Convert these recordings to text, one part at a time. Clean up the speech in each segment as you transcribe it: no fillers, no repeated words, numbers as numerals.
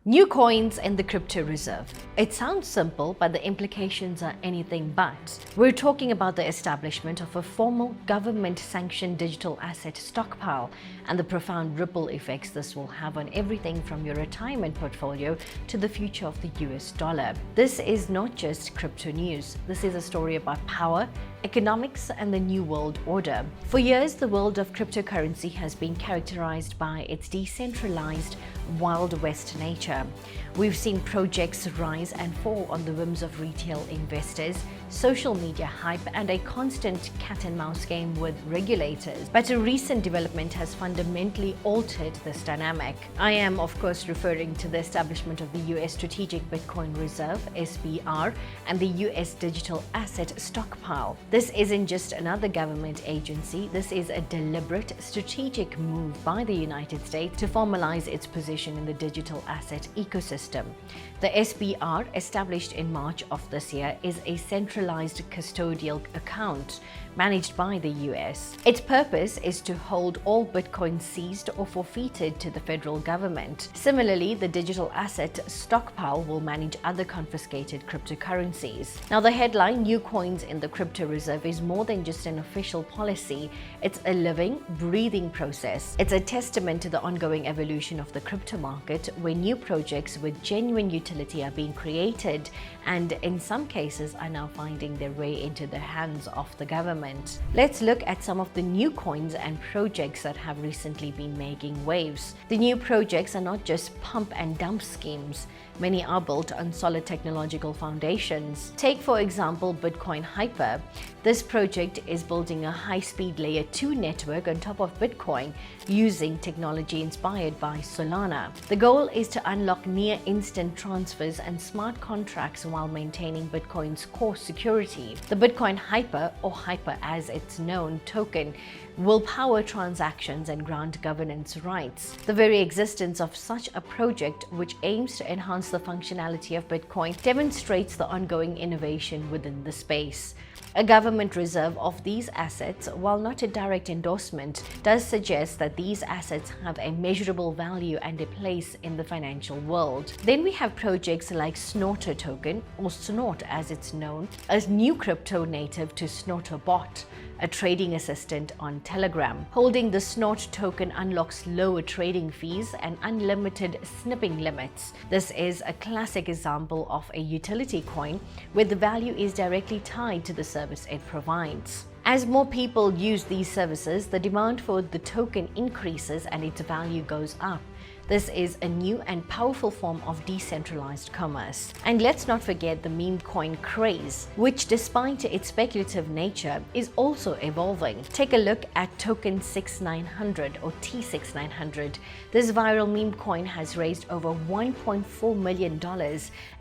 New coins in the crypto reserve. It sounds simple, but the implications are anything but. We're talking about the establishment of a formal government-sanctioned digital asset stockpile and the profound ripple effects this will have on everything from your retirement portfolio to the future of the US dollar. This is not just crypto news. This is a story about power, economics, and the new world order. For years, the world of cryptocurrency has been characterized by its decentralized, Wild West nature. We've seen projects rise and fall on the whims of retail investors, social media hype, and a constant cat-and-mouse game with regulators. But a recent development has fundamentally altered this dynamic. I am, of course, referring to the establishment of the US Strategic Bitcoin Reserve, SBR, and the US Digital Asset Stockpile. This isn't just another government agency. This is a deliberate, strategic move by the United States to formalize its position in the digital asset ecosystem. The SBR, established in March of this year, is a centralized custodial account managed by the US. Its purpose is to hold all Bitcoin seized or forfeited to the federal government. Similarly, the digital asset stockpile will manage other confiscated cryptocurrencies. Now, the headline, New Coins in the Crypto Reserve, is more than just an official policy. It's a living, breathing process. It's a testament to the ongoing evolution of the crypto market, where new projects with genuine utility are being created and in some cases are now finding their way into the hands of the government. Let's look at some of the new coins and projects that have recently been making waves. The new projects are not just pump and dump schemes. Many are built on solid technological foundations. Take, for example, Bitcoin Hyper. This project is building a high-speed Layer 2 network on top of Bitcoin using technology inspired by Solana. The goal is to unlock near-instant transfers and smart contracts while maintaining Bitcoin's core security. The Bitcoin Hyper, or Hyper as it's known, token will power transactions and grant governance rights. The very existence of such a project, which aims to enhance the functionality of Bitcoin, demonstrates the ongoing innovation within the space. A government reserve of these assets, while not a direct endorsement, does suggest that these assets have a measurable value and a place in the financial world. Then we have projects like Snorter Token, or Snort as it's known, a new crypto native to Snorterbot, a trading assistant on Telegram. Holding the Snort token unlocks lower trading fees and unlimited snipping limits. This is a classic example of a utility coin where the value is directly tied to the service it provides. As more people use these services, the demand for the token increases and its value goes up. This is a new and powerful form of decentralized commerce. And let's not forget the meme coin craze, which despite its speculative nature is also evolving. Take a look at token 6900 or T6900. This viral meme coin has raised over $1.4 million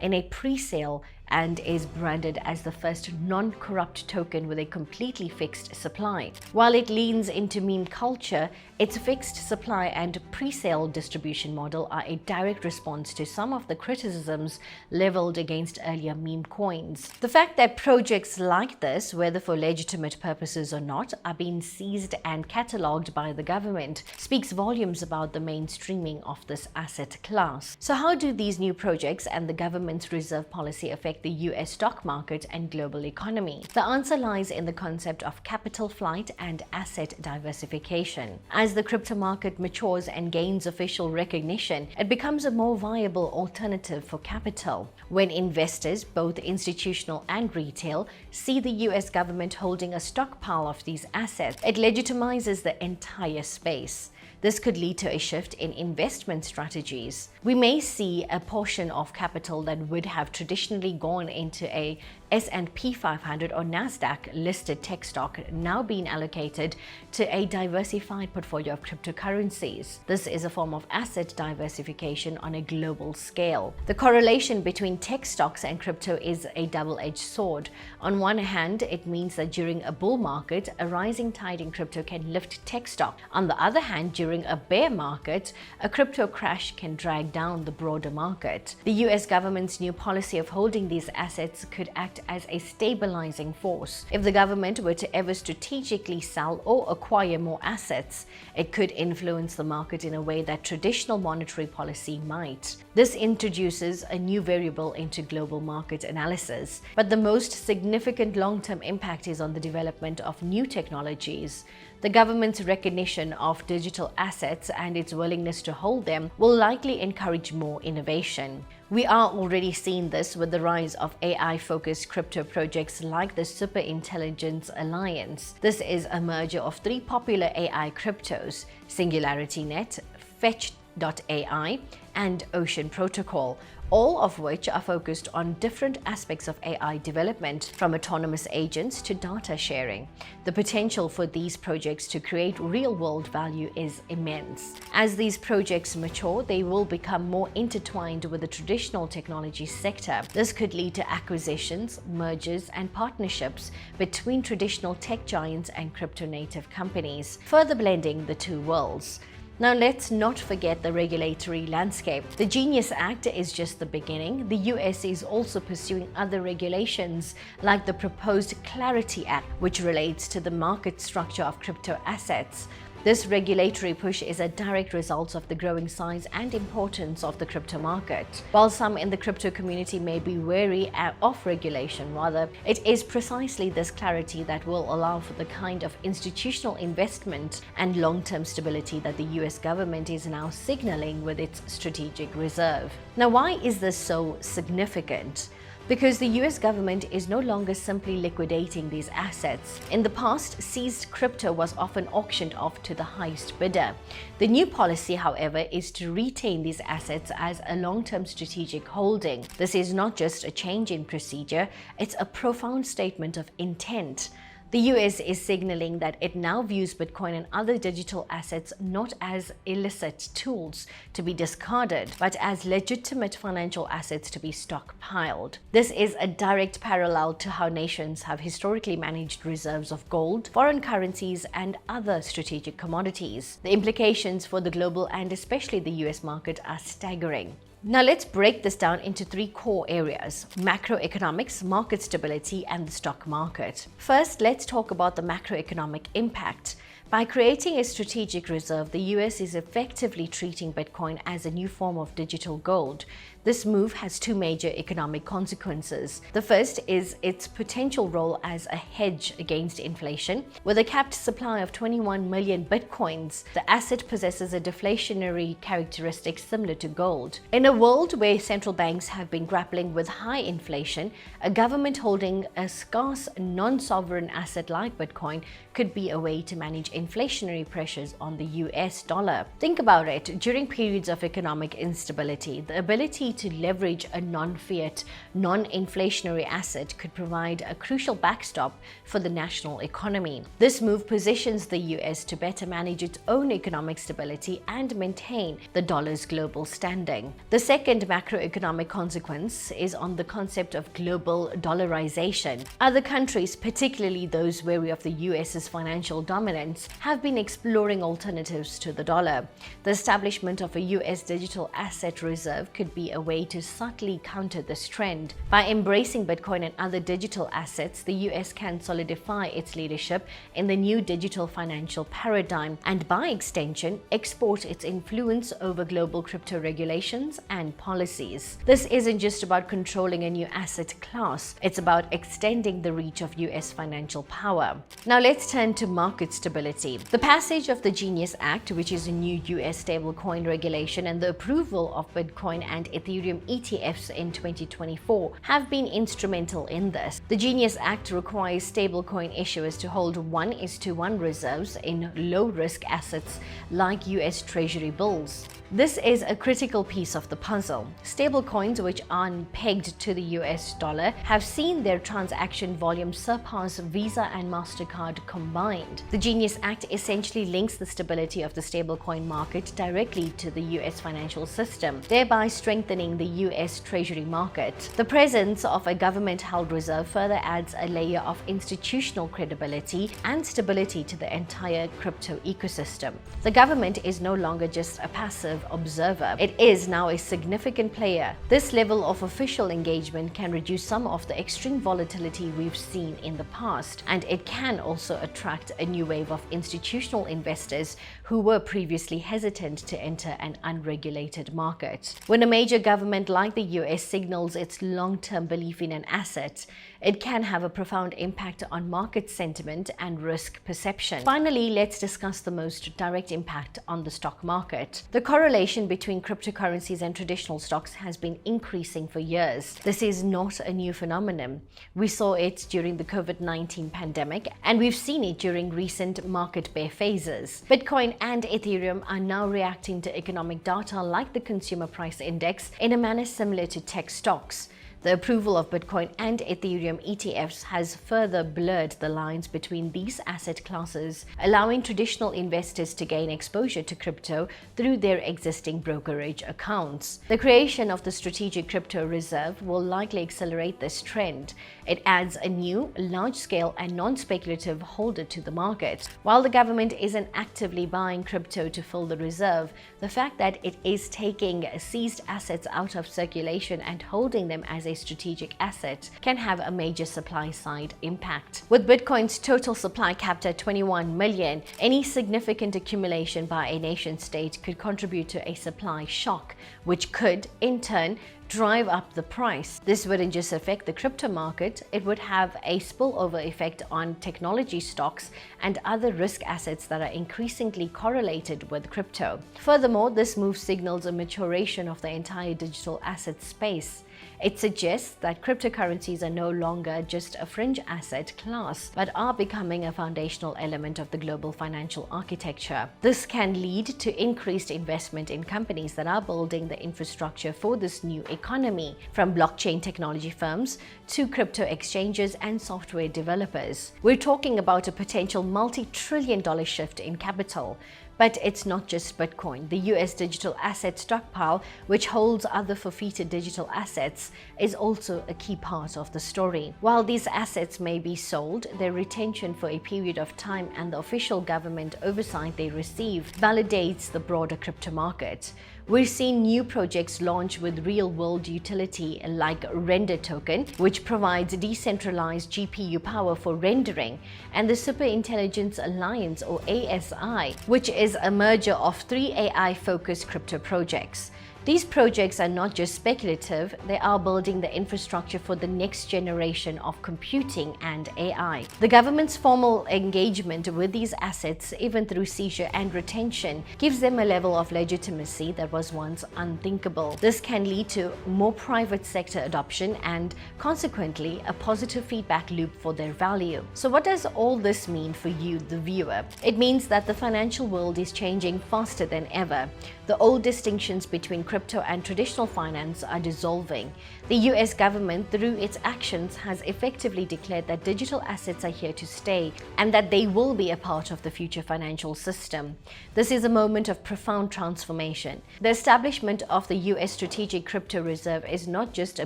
in a pre-sale and is branded as the first non-corrupt token with a completely fixed supply. While it leans into meme culture, its fixed supply and pre-sale distribution model are a direct response to some of the criticisms leveled against earlier meme coins. The fact that projects like this, whether for legitimate purposes or not, are being seized and catalogued by the government speaks volumes about the mainstreaming of this asset class. So how do these new projects and the government's reserve policy affect the US stock market and global economy? The answer lies in the concept of capital flight and asset diversification. As the crypto market matures and gains official recognition, it becomes a more viable alternative for capital. When investors, both institutional and retail, see the US government holding a stockpile of these assets, it legitimizes the entire space. This could lead to a shift in investment strategies. We may see a portion of capital that would have traditionally gone into a S&P 500 or NASDAQ listed tech stock now being allocated to a diversified portfolio of cryptocurrencies. This is a form of asset diversification on a global scale. The correlation between tech stocks and crypto is a double-edged sword. On one hand, it means that during a bull market, a rising tide in crypto can lift tech stock. On the other hand, during a bear market, a crypto crash can drag down the broader market. The US government's new policy of holding these assets could act act as a stabilizing force. If the government were to ever strategically sell or acquire more assets, it could influence the market in a way that traditional monetary policy might. This introduces a new variable into global market analysis, but the most significant long-term impact is on the development of new technologies. The government's recognition of digital assets and its willingness to hold them will likely encourage more innovation. We are already seeing this with the rise of AI-focused crypto projects like the Superintelligence Alliance. This is a merger of three popular AI cryptos: SingularityNet, Fetch.ai, and Ocean Protocol, all of which are focused on different aspects of AI development, from autonomous agents to data sharing. The potential for these projects to create real-world value is immense. As these projects mature, they will become more intertwined with the traditional technology sector. This could lead to acquisitions, mergers, and partnerships between traditional tech giants and crypto-native companies, further blending the two worlds. Now, let's not forget the regulatory landscape. The Genius Act is just the beginning. The US is also pursuing other regulations like the proposed Clarity Act, which relates to the market structure of crypto assets. This regulatory push is a direct result of the growing size and importance of the crypto market. While some in the crypto community may be wary of regulation, rather, it is precisely this clarity that will allow for the kind of institutional investment and long-term stability that the US government is now signaling with its strategic reserve. Now, why is this so significant? Because the US government is no longer simply liquidating these assets. In the past, seized crypto was often auctioned off to the highest bidder. The new policy, however, is to retain these assets as a long-term strategic holding. This is not just a change in procedure, it's a profound statement of intent. The US is signaling that it now views Bitcoin and other digital assets not as illicit tools to be discarded, but as legitimate financial assets to be stockpiled. This is a direct parallel to how nations have historically managed reserves of gold, foreign currencies, and other strategic commodities. The implications for the global and especially the US market are staggering. Now, let's break this down into three core areas: macroeconomics, market stability, and the stock market. First, let's talk about the macroeconomic impact. By creating a strategic reserve, the US is effectively treating Bitcoin as a new form of digital gold. This move has two major economic consequences. The first is its potential role as a hedge against inflation. With a capped supply of 21 million Bitcoins, the asset possesses a deflationary characteristic similar to gold. In a world where central banks have been grappling with high inflation, a government holding a scarce non-sovereign asset like Bitcoin could be a way to manage inflationary pressures on the US dollar. Think about it. During periods of economic instability, the ability to leverage a non-fiat, non-inflationary asset could provide a crucial backstop for the national economy. This move positions the US to better manage its own economic stability and maintain the dollar's global standing. The second macroeconomic consequence is on the concept of global dollarization. Other countries, particularly those wary of the US's financial dominance, have been exploring alternatives to the dollar. The establishment of a US digital asset reserve could be a way to subtly counter this trend. By embracing Bitcoin and other digital assets, the US can solidify its leadership in the new digital financial paradigm and, by extension, export its influence over global crypto regulations and policies. This isn't just about controlling a new asset class, it's about extending the reach of US financial power. Now, let's turn to market stability. The passage of the Genius Act, which is a new US stablecoin regulation, and the approval of Bitcoin and Ethereum ETFs in 2024 have been instrumental in this. The Genius Act requires stablecoin issuers to hold 1:1 reserves in low-risk assets like US Treasury bills. This is a critical piece of the puzzle. Stablecoins, which aren't pegged to the US dollar, have seen their transaction volume surpass Visa and MasterCard combined. The Genius Act essentially links the stability of the stablecoin market directly to the US financial system, thereby strengthening the US Treasury market. The presence of a government-held reserve further adds a layer of institutional credibility and stability to the entire crypto ecosystem. The government is no longer just a passive observer, it is now a significant player. This level of official engagement can reduce some of the extreme volatility we've seen in the past, and it can also attract a new wave of institutional investors who were previously hesitant to enter an unregulated market. When a major government like the US signals its long-term belief in an asset, it can have a profound impact on market sentiment and risk perception. Finally, let's discuss the most direct impact on the stock market. The correlation between cryptocurrencies and traditional stocks has been increasing for years. This is not a new phenomenon. We saw it during the COVID-19 pandemic, and we've seen it during recent market bear phases. Bitcoin and Ethereum are now reacting to economic data like the consumer price index in a manner similar to tech stocks. The approval of Bitcoin and Ethereum ETFs has further blurred the lines between these asset classes, allowing traditional investors to gain exposure to crypto through their existing brokerage accounts. The creation of the Strategic Crypto Reserve will likely accelerate this trend. It adds a new, large-scale and non-speculative holder to the market. While the government isn't actively buying crypto to fill the reserve, the fact that it is taking seized assets out of circulation and holding them as a strategic asset can have a major supply-side impact. With Bitcoin's total supply capped at 21 million, any significant accumulation by a nation-state could contribute to a supply shock, which could, in turn, drive up the price. This wouldn't just affect the crypto market, it would have a spillover effect on technology stocks and other risk assets that are increasingly correlated with crypto. Furthermore, this move signals a maturation of the entire digital asset space. It suggests that cryptocurrencies are no longer just a fringe asset class, but are becoming a foundational element of the global financial architecture. This can lead to increased investment in companies that are building the infrastructure for this new economy, from blockchain technology firms to crypto exchanges and software developers. We're talking about a potential multi-trillion-dollar shift in capital. But it's not just Bitcoin. The US digital asset stockpile, which holds other forfeited digital assets, is also a key part of the story. While these assets may be sold, their retention for a period of time and the official government oversight they receive validates the broader crypto market. We're seeing new projects launch with real-world utility like Render Token, which provides decentralized GPU power for rendering, and the Superintelligence Alliance, or ASI, which is a merger of 3 AI-focused crypto projects. These projects are not just speculative, they are building the infrastructure for the next generation of computing and AI. The government's formal engagement with these assets, even through seizure and retention, gives them a level of legitimacy that was once unthinkable. This can lead to more private sector adoption and, consequently, a positive feedback loop for their value. So what does all this mean for you, the viewer? It means that the financial world is changing faster than ever. The old distinctions between crypto and traditional finance are dissolving. The US government, through its actions, has effectively declared that digital assets are here to stay and that they will be a part of the future financial system. This is a moment of profound transformation. The establishment of the US Strategic Crypto Reserve is not just a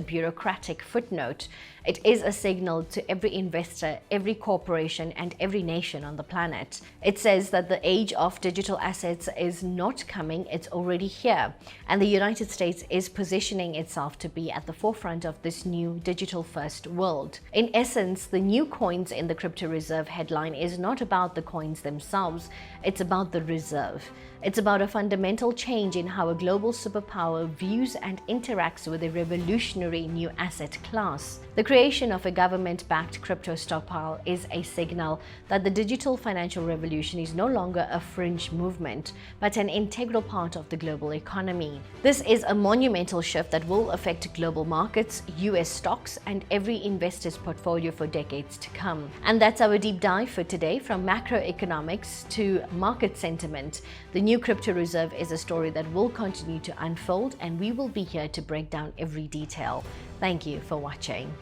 bureaucratic footnote. It is a signal to every investor, every corporation, and every nation on the planet. It says that the age of digital assets is not coming, it's already here. And the United States is positioning itself to be at the forefront of this new digital-first world. In essence, the new coins in the Crypto Reserve headline is not about the coins themselves, it's about the reserve. It's about a fundamental change in how a global superpower views and interacts with a revolutionary new asset class. The creation of a government-backed crypto stockpile is a signal that the digital financial revolution is no longer a fringe movement, but an integral part of the global economy. This is a monumental shift that will affect global markets, US stocks, and every investor's portfolio for decades to come. And that's our deep dive for today, from macroeconomics to market sentiment. The new crypto reserve is a story that will continue to unfold, and we will be here to break down every detail. Thank you for watching.